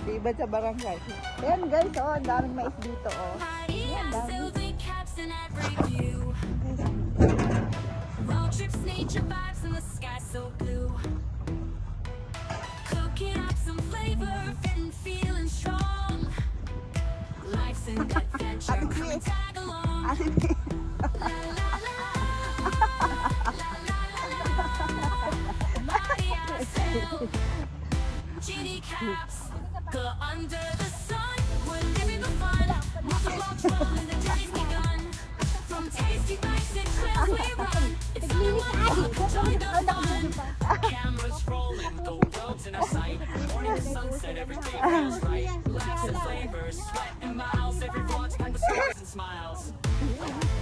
Diba sa barangay? Ayan guys, oh, ang daming mais dito, oh. Ayan, dami. Road trips, nature vibes, and the sky so blue. Cooking up some flavor, and feeling strong. Life's an adventure, come and tag along. La la la, Genie caps, go under the sun. We're living the fun. Move the blocks rolling, the journey's begun. From tasty bites and trails we run. It's all one, join the fun. Cameras rolling, the world's in our sight. Morning to sunset, everything feels right. Laughs and flavors, sweat and miles. Every vlog's filled with stories and smiles.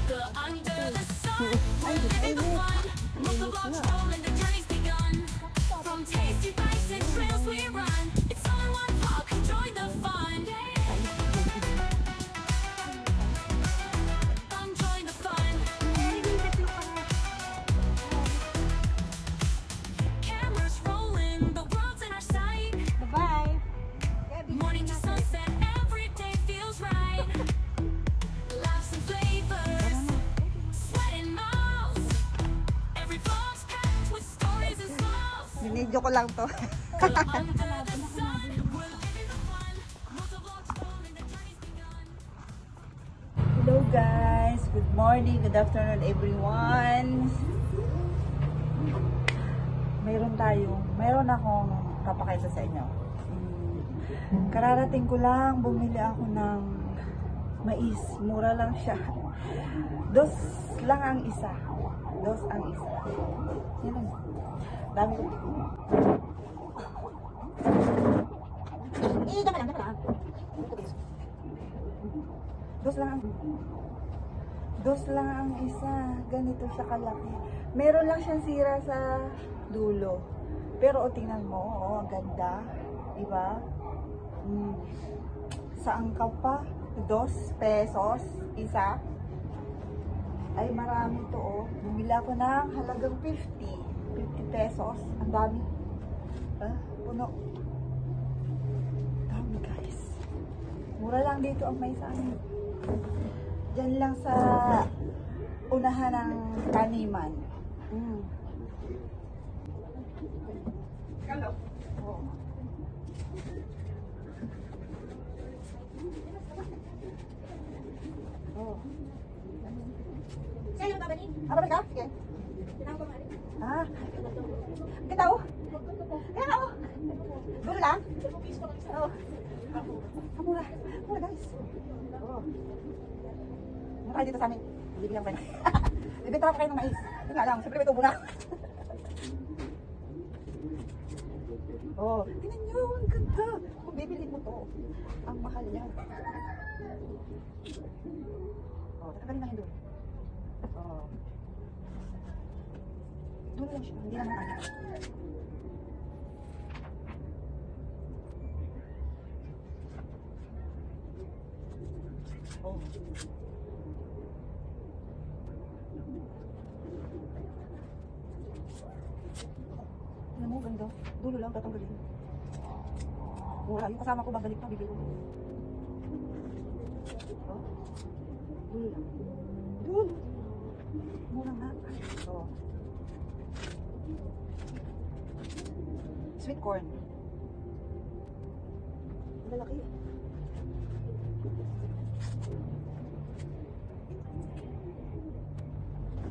The under the sun, we're living the fun. Move the blocks rolling, the journey's begun. From tasty bites and trails we run. It's all in one vlog, join the fun. Come join the fun. Cameras rolling, the world's in our sight. Bye-bye. Morning to sunset, every day feels right. Laughs and flavors, sweat and miles. Every vlog's packed with stories and smiles. Binidyo ko lang to. Under the sun, we're living the fun. Multi-vlogs rolling, the journey's begun. Hello guys, good morning, good afternoon everyone. Mayroon akong papakaisa sa inyo. Kararating ko lang, bumili ako ng mais. Mura lang siya. Dos lang ang isa. Dos ang isa. Yan lang. Dami ko. Dami lang. Dos lang ang isa. Ganito siya kalaki. Meron lang siyang sira sa dulo. Pero tingnan mo, oh, ang ganda. Diba? Saan ka pa? 2 pesos isa. Ay, marami to, oh. Bumili ako ng halagang 50 pesos. Ang dami. Puno. Dami, guys. Mura lang dito ang may sa amin. Diyan lang sa unahan ng taniman. Oh. Oh. Sa'yo, babalik. Babalik ka? Sige. Tinawag ko maaari. Kita, oh. Kaya nga, oh. Dulo lang? Oo. Mura. Mura, guys. Oo. Mura dito sa amin. Bibigyan ko kayo. Bibigyan ko kayo ng mais. Hindi nga lang. Siyempre may tubo na. Oh. Tingnan nyo. Ang ganda. Kung bibilhin mo to, ang mahal niya. Oh, tatagalin lang yun doon. Oh. Dulo lang siya. Hindi naman kaya. Oh. Tingnan mo, ganda. Dulo lang, tatanggalin. Mura. Yung kasama ko, babalik pa, bibili ko. Oh. Dulo lang. Dulo. Mura nga. Oh. Sweet corn. Malaki.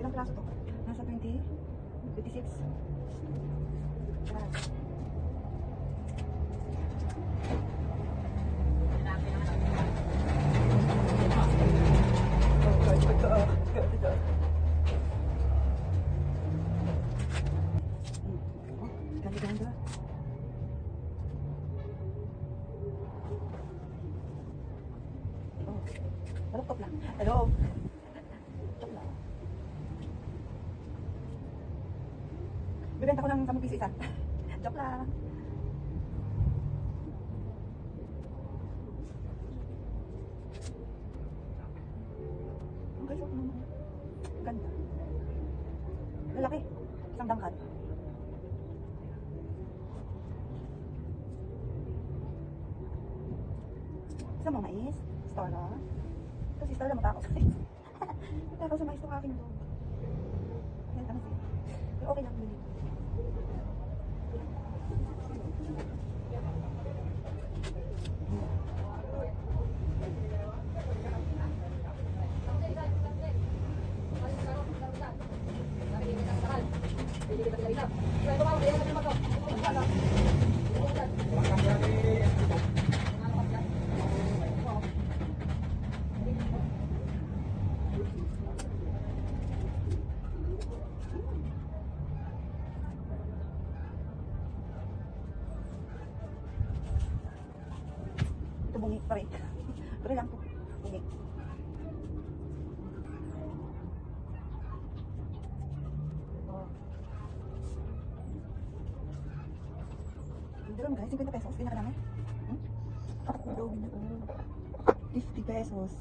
Ilang plaso to? Nasa 20? 56? Ganda-ganda. Oh, baluktot lang. Hello. Joke lang. Bibenta ko ng 10 piso isa. Joke lang. Ang guys, ganda. Lalaki. Isang dangkal. Gusto mo mais? Starla? Ito si Starla matakot sa mais. Matakot sa mais itong aking dog. Ayan, ano siya? Pero okay lang, bili. Ito bungi, pare. Pare lang po. Bungi. Hindi lang guys, 50 pesos. Pinakadami. Hello, 50 pesos.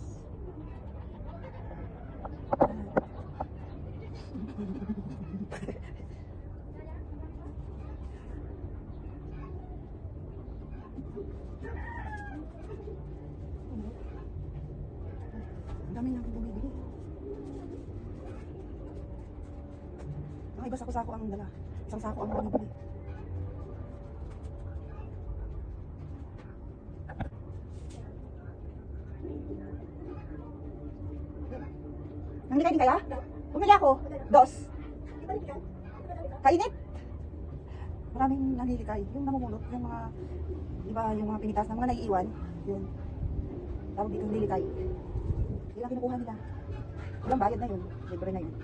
Ang dami natin bumibili. Ang iba sako-sako ang dala. Isang sako ang bumibili. Nangyay din kaya? Bumili ako. Dos. Kainit. Maraming nanlilikay. Yung namumulot, yung mga, iba yung mga pinitas na mga naiiwan. Yun. Tawag dito lilikay. Yun ang kinukuha nila. Walang bayad na yun. Libre na yun.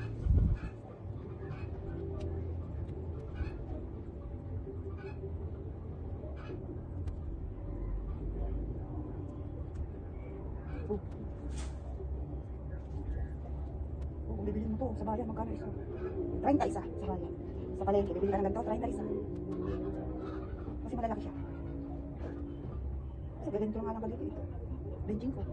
Kung bibili mo to sa bayan, magkano isa? 30 isa sa bayan. Sa palengke, bibili ka ng ganito, 30 isa. Kasi malalaki siya. Kasi ganito nga lang kalito ito. Benching ko.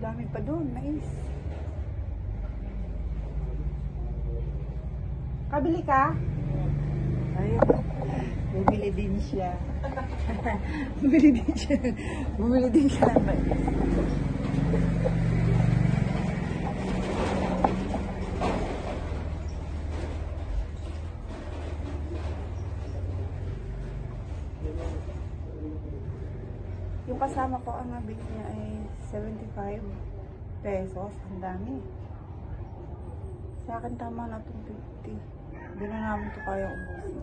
Dami pa doon, mais. Kabili ka? Ayun. Bumili din siya. Bumili din siya. Bumili din siya ng mais. Yung kasama ko, ang nabili niya ay 75 pesos. Ang dami. Sa akin tama na itong 50. Hindi na namin ito kaya ubusin.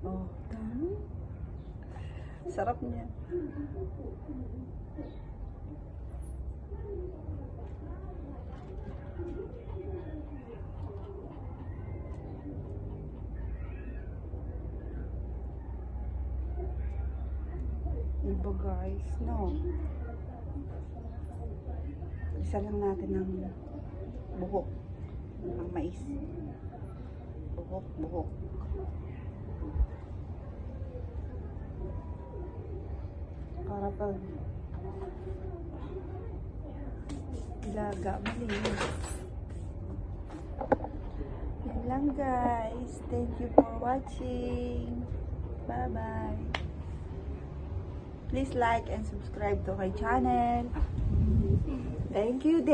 Oh, dami. Sarap niya. Diba guys, no? Isa lang natin ng buhok ng mais. Buhok. Para pag ilaga, malinis. Yan lang guys. Thank you for watching. Bye-bye. Please like and subscribe to my channel. Thank you.